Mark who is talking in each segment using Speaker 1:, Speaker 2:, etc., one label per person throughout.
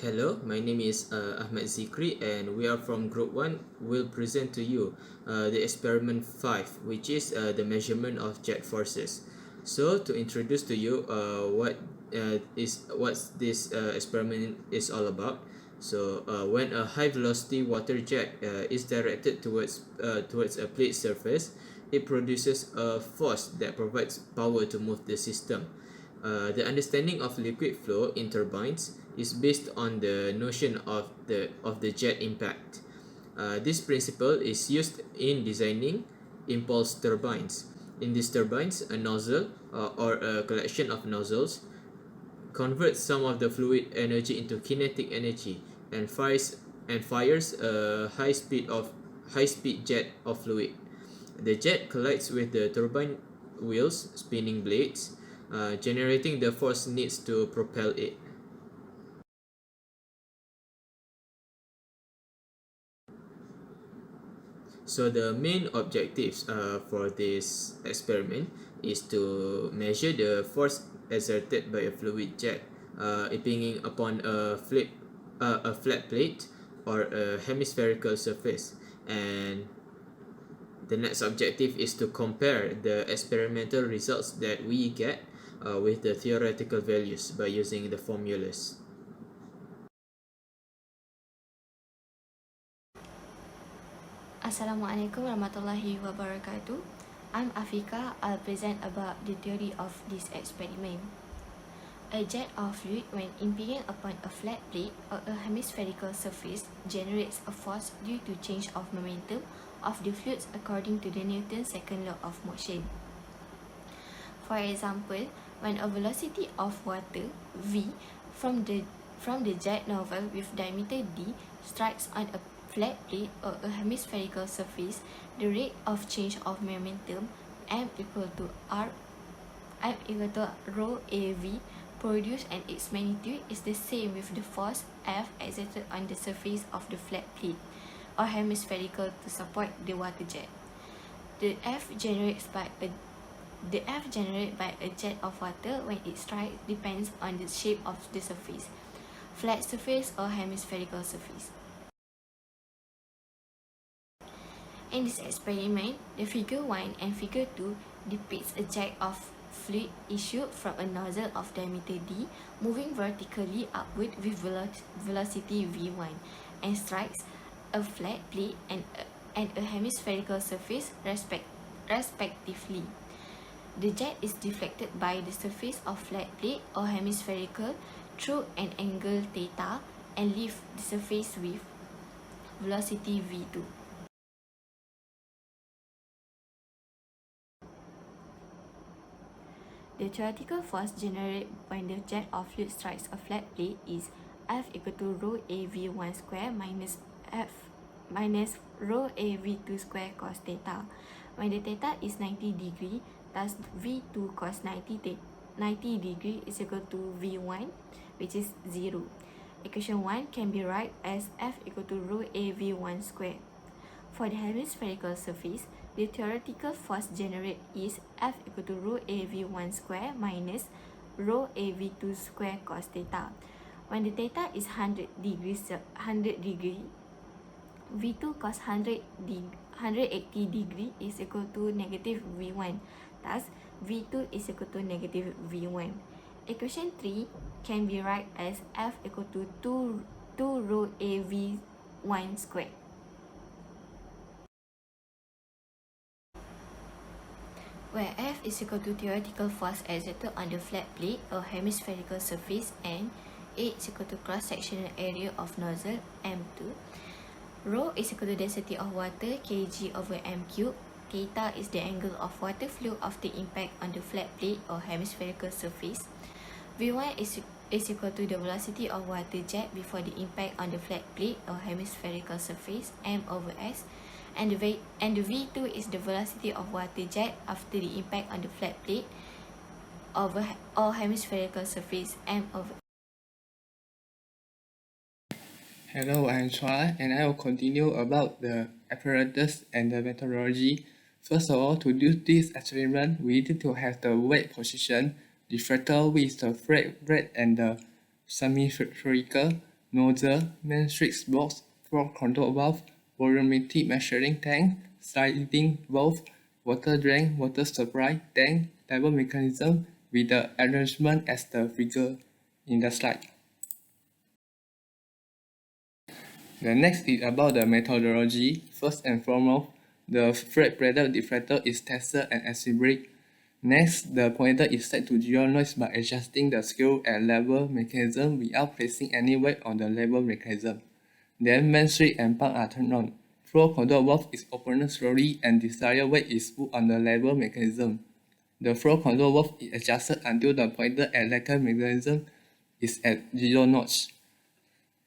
Speaker 1: Hello, my name is Ahmad Zikri and we are from Group 1. We'll present to you the experiment 5, which is the measurement of jet forces. So to introduce to you what this experiment is all about. So when a high velocity water jet is directed towards a plate surface, it produces a force that provides power to move the system. The understanding of liquid flow in turbines is based on the notion of the jet impact. This principle is used in designing impulse turbines. In these turbines, a nozzle or a collection of nozzles converts some of the fluid energy into kinetic energy and fires a high speed jet of fluid. The jet collides with the turbine wheels, spinning blades, generating the force needs to propel it. So the main objectives for this experiment is to measure the force exerted by a fluid jet impinging upon a flat plate or a hemispherical surface, and the next objective is to compare the experimental results that we get with the theoretical values by using the formulas.
Speaker 2: Assalamualaikum warahmatullahi wabarakatuh. I'm Afika. I'll present about the theory of this experiment. A jet of fluid, when impinging upon a flat plate or a hemispherical surface, generates a force due to change of momentum of the fluids according to the Newton's second law of motion. For example, when a velocity of water v from the jet nozzle with diameter d strikes on a flat plate or a hemispherical surface, the rate of change of momentum m equal to rho av produced, and its magnitude is the same with the force F exerted on the surface of the flat plate or hemispherical to support the water jet. The F generated by a jet of water when it strikes depends on the shape of the surface, flat surface or hemispherical surface. In this experiment, the figure 1 and figure 2 depicts a jet of fluid issued from a nozzle of diameter d moving vertically upward with velocity v1 and strikes a flat plate and a hemispherical surface respectively. The jet is deflected by the surface of flat plate or hemispherical through an angle theta and leaves the surface with velocity v2. The theoretical force generated when the jet of fluid strikes a flat plate is F equal to rho av1 square minus rho av2 square cos theta. When the theta is 90 degree, thus v2 cos 90 degree is equal to v1, which is 0. Equation 1 can be written as F equal to rho av1 square. For the hemispherical surface, the theoretical force generated is F equal to rho av1 square minus rho av2 square cos theta. When the theta is 100 degree, v2 cos 180 degree is equal to negative v1. Thus, v2 is equal to negative v1. Equation 3 can be written as F equal to 2 rho av1 square. Where F is equal to theoretical force exerted on the flat plate or hemispherical surface and A is equal to cross-sectional area of nozzle M2, rho is equal to density of water kg over m cube, theta is the angle of water flow after impact on the flat plate or hemispherical surface, v1 is equal to the velocity of water jet before the impact on the flat plate or hemispherical surface m over s, and the v2 is the velocity of water jet after the impact on the flat plate or hemispherical surface m over.
Speaker 3: Hello, I'm Chua, and I will continue about the apparatus and the methodology. First of all, to do this experiment, we need to have the weight position, diffractor with the flat rate and the semi-spherical. nozzle, matrix box, flow control valve, volumetric measuring tank, sliding valve, water drain, water supply, tank, level mechanism with the arrangement as the figure in the slide. The next is about the methodology. First and foremost, the flat platter deflector is tested and assembled. Next, the pointer is set to zero noise by adjusting the screw and lever mechanism without placing any weight on the lever mechanism. Then main switch and pump are turned on. Flow control valve is opened slowly and desired weight is put on the lever mechanism. The flow control valve is adjusted until the pointer and lever mechanism is at 0 knots.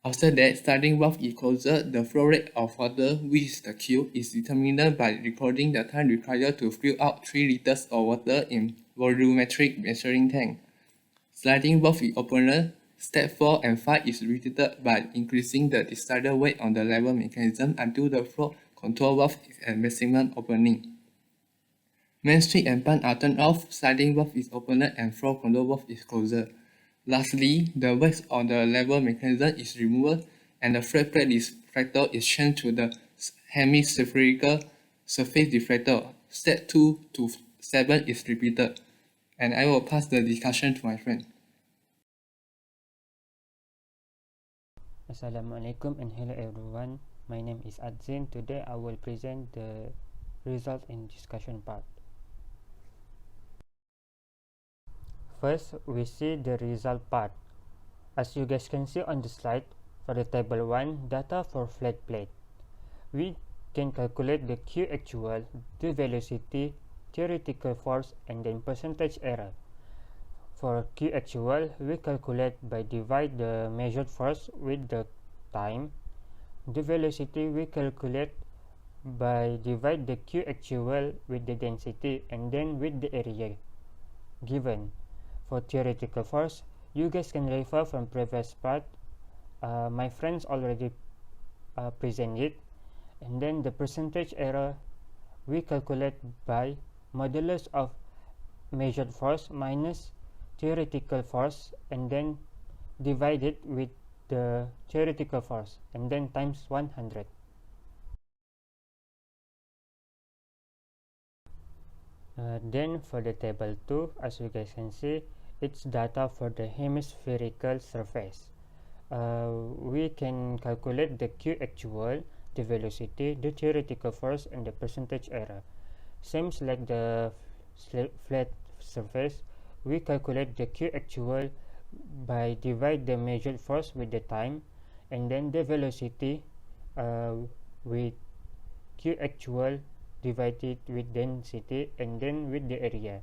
Speaker 3: After that, sliding valve is closed. The flow rate of water, which is the Q, is determined by recording the time required to fill out 3 liters of water in volumetric measuring tank. Sliding valve is opened. Step 4 and 5 is repeated by increasing the desired weight on the lever mechanism until the flow control valve is at maximum opening. Main switch and pump are turned off, sliding valve is opened and flow control valve is closed. Lastly, the weight on the lever mechanism is removed and the flat plate deflector is changed to the hemispherical surface deflector. Step 2 to 7 is repeated. And I will pass the discussion to my friend.
Speaker 4: Assalamualaikum and hello everyone. My name is Adzin. Today I will present the result in discussion part. First, we see the result part. As you guys can see on the slide, for the table 1, data for flat plate. We can calculate the Q actual, the velocity, theoretical force, and then percentage error. For Q actual, we calculate by divide the measured force with the time. The velocity we calculate by divide the Q actual with the density and then with the area given. For theoretical force, you guys can refer from previous part. My friends already presented. And then the percentage error we calculate by modulus of measured force minus theoretical force and then divide it with the theoretical force and then times 100. Then for the table 2, as you guys can see, it's data for the hemispherical surface. We can calculate the Q actual, the velocity, the theoretical force, and the percentage error. Same like the flat surface, we calculate the Q actual by divide the measured force with the time, and then the velocity with Q actual divided with density and then with the area,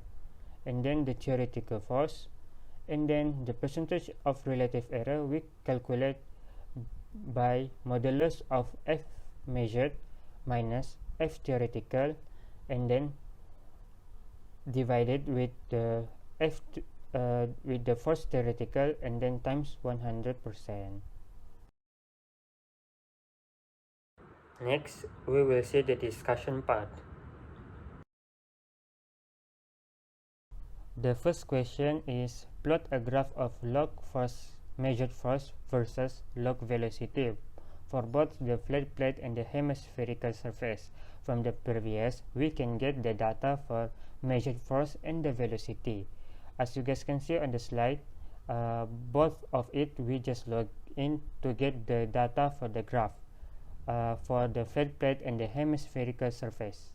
Speaker 4: and then the theoretical force, and then the percentage of relative error we calculate by modulus of F measured minus F theoretical and then divided with the with the force theoretical and then times 100%. Next, we will see the discussion part. The first question is plot a graph of log force measured force versus log velocity for both the flat plate and the hemispherical surface. From the previous, we can get the data for measured force and the velocity. As you guys can see on the slide, both of it we just log in to get the data for the graph for the flat plate and the hemispherical surface.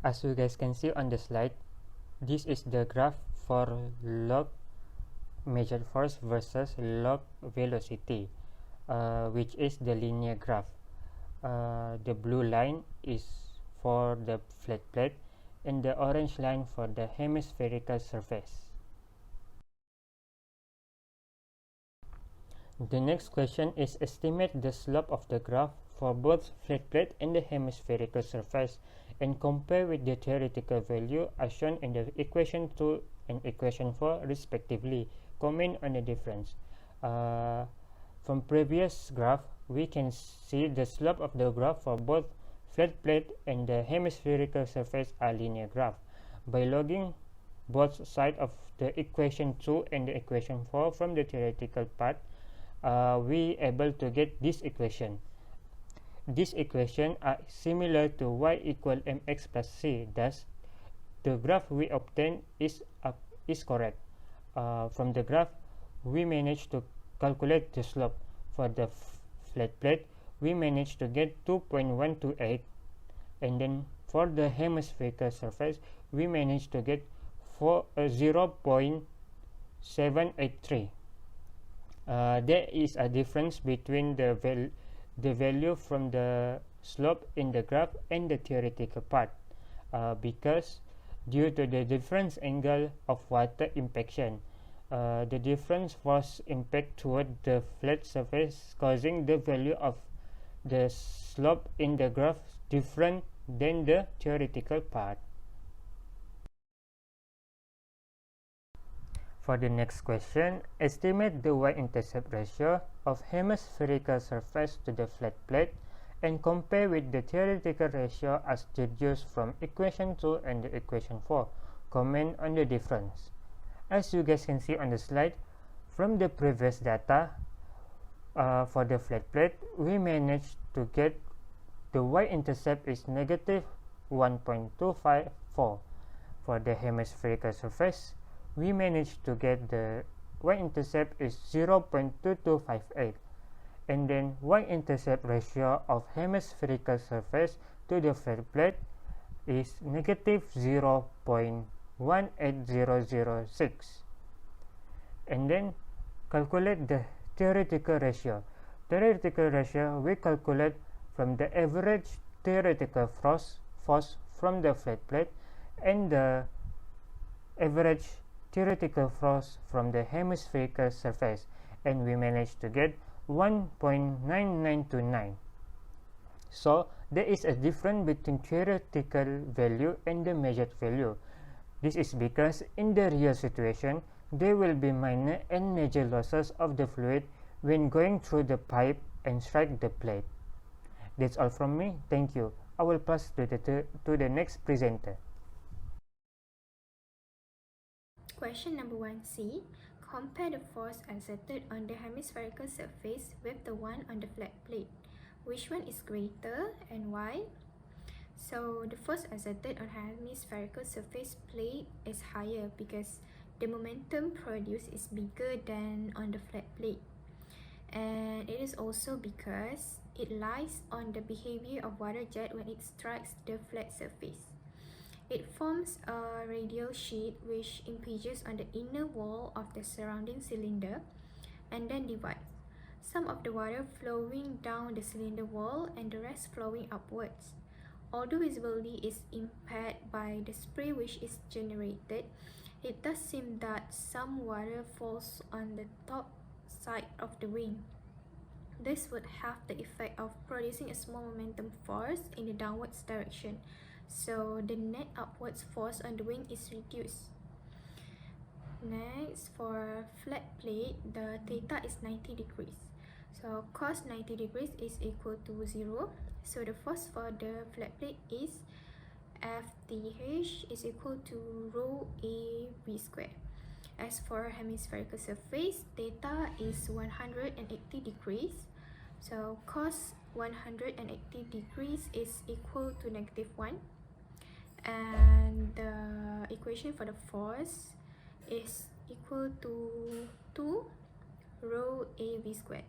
Speaker 4: As you guys can see on the slide, this is the graph for log measured force versus log velocity, which is the linear graph. The blue line is for the flat plate and the orange line for the hemispherical surface. The next question is estimate the slope of the graph for both flat plate and the hemispherical surface and compare with the theoretical value as shown in the equation 2 and equation 4 respectively. Comment on the difference. From previous graph, we can see the slope of the graph for both flat plate and the hemispherical surface are linear graph. By logging both sides of the equation 2 and the equation 4 from the theoretical part, we able to get this equation. These equations are similar to y equal mx plus c. Thus, the graph we obtain is correct. From the graph, we managed to calculate the slope. For the flat plate, we managed to get 2.128, and then for the hemispherical surface, we managed to get 0.783. There is a difference between the value from the slope in the graph and the theoretical part, because due to the difference angle of water impaction, the difference force impact toward the flat surface, causing the value of the slope in the graph different than the theoretical part. For the next question, estimate the y-intercept ratio of hemispherical surface to the flat plate and compare with the theoretical ratio as deduced from equation 2 and the equation 4. Comment on the difference. As you guys can see on the slide, from the previous data, for the flat plate, we managed to get the y-intercept is negative 1.254. For the hemispherical surface, we managed to get the y-intercept is 0.2258, and then y-intercept ratio of hemispherical surface to the flat plate is negative 0.18006. And then calculate the theoretical ratio. Theoretical ratio we calculate from the average theoretical force from the flat plate and the average theoretical force from the hemispherical surface, and we managed to get 1.9929. So there is a difference between theoretical value and the measured value. This is because in the real situation, there will be minor and major losses of the fluid when going through the pipe and strike the plate. That's all from me. Thank you. I will pass to the next presenter.
Speaker 2: Question number 1C. Compare the force exerted on the hemispherical surface with the one on the flat plate. Which one is greater and why? So the force exerted on hemispherical surface plate is higher because the momentum produced is bigger than on the flat plate. And it is also because it lies on the behavior of water jet when it strikes the flat surface. It forms a radial sheet which impinges on the inner wall of the surrounding cylinder and then divides. Some of the water flowing down the cylinder wall and the rest flowing upwards. Although visibility is impaired by the spray which is generated, it does seem that some water falls on the top side of the wing. This would have the effect of producing a small momentum force in the downwards direction, so the net upwards force on the wing is reduced. Next, for flat plate, the theta is 90 degrees. So cos 90 degrees is equal to 0. So the force for the flat plate is FTH is equal to rho A V squared. As for hemispherical surface, theta is 180 degrees. So cos 180 degrees is equal to -1. And the equation for the force is equal to 2 rho A V squared.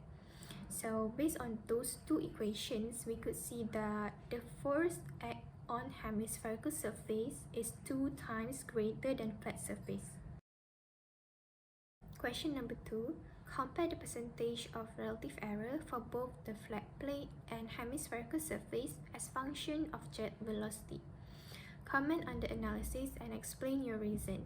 Speaker 2: So based on those two equations, we could see that the force act on hemispherical surface is 2 times greater than flat surface. Question number 2. Compare the percentage of relative error for both the flat plate and hemispherical surface as function of jet velocity. Comment on the analysis and explain your reason.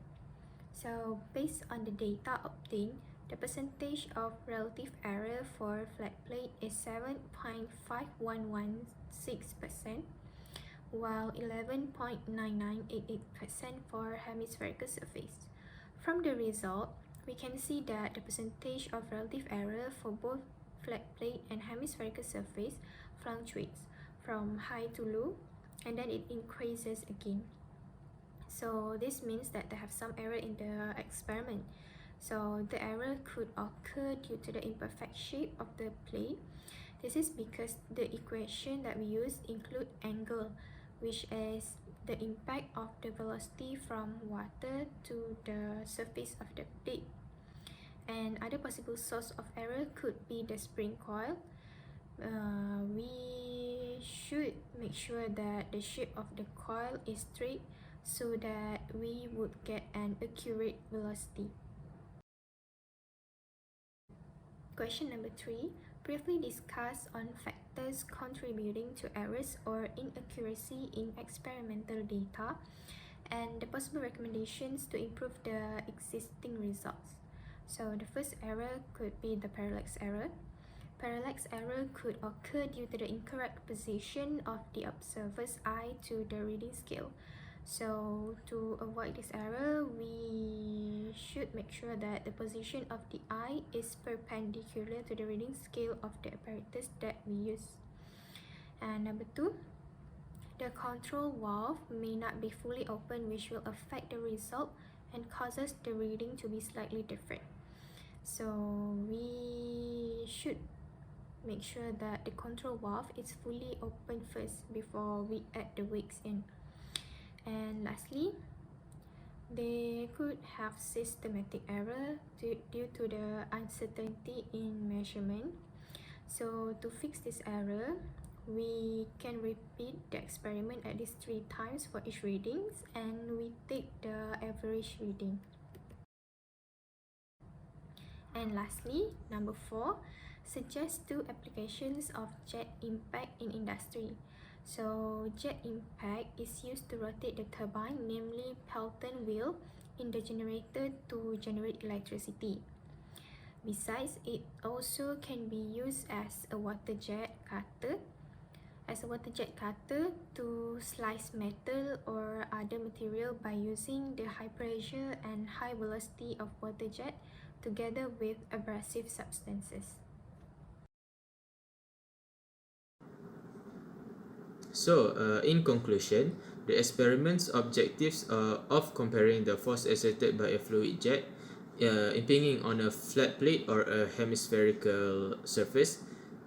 Speaker 2: So based on the data obtained, the percentage of relative error for flat plate is 7.5116%, while 11.9988% for hemispherical surface. From the result, we can see that the percentage of relative error for both flat plate and hemispherical surface fluctuates from high to low, and then it increases again.
Speaker 5: So this means that they have some error in the experiment. So the error could occur due to the imperfect shape of the plate. This is because the equation that we use include angle, which is the impact of the velocity from water to the surface of the plate. And other possible source of error could be the spring coil. We should make sure that the shape of the coil is straight so that we would get an accurate velocity. Question number 3. Briefly discuss on factors contributing to errors or inaccuracy in experimental data and the possible recommendations to improve the existing results. So the first error could be the parallax error. Parallax error could occur due to the incorrect position of the observer's eye to the reading scale. So to avoid this error, we should make sure that the position of the eye is perpendicular to the reading scale of the apparatus that we use. And number 2, the control valve may not be fully open, which will affect the result and causes the reading to be slightly different. So we should make sure that the control valve is fully open first before we add the wicks in. And lastly, they could have systematic error due to the uncertainty in measurement. So to fix this error, we can repeat the experiment at least 3 times for each readings, and we take the average reading. And lastly, number 4, suggest 2 applications of jet impact in industry. So jet impact is used to rotate the turbine, namely Pelton wheel, in the generator to generate electricity. Besides, it also can be used as a water jet cutter to slice metal or other material by using the high pressure and high velocity of water jet together with abrasive substances.
Speaker 1: So, in conclusion, the experiment's objectives of comparing the force exerted by a fluid jet impinging on a flat plate or a hemispherical surface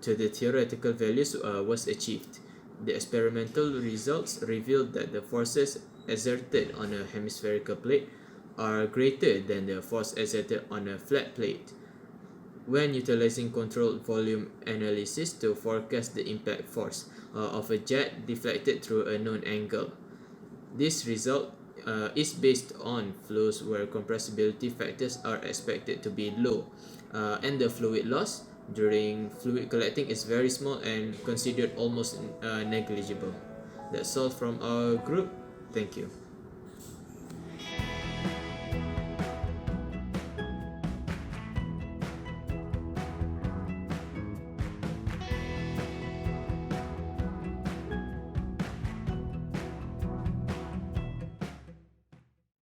Speaker 1: to the theoretical values was achieved. The experimental results revealed that the forces exerted on a hemispherical plate are greater than the force exerted on a flat plate. When utilizing controlled volume analysis to forecast the impact force of a jet deflected through a known angle. This result is based on flows where compressibility factors are expected to be low, and the fluid loss during fluid collecting is very small and considered almost negligible. That's all from our group. Thank you.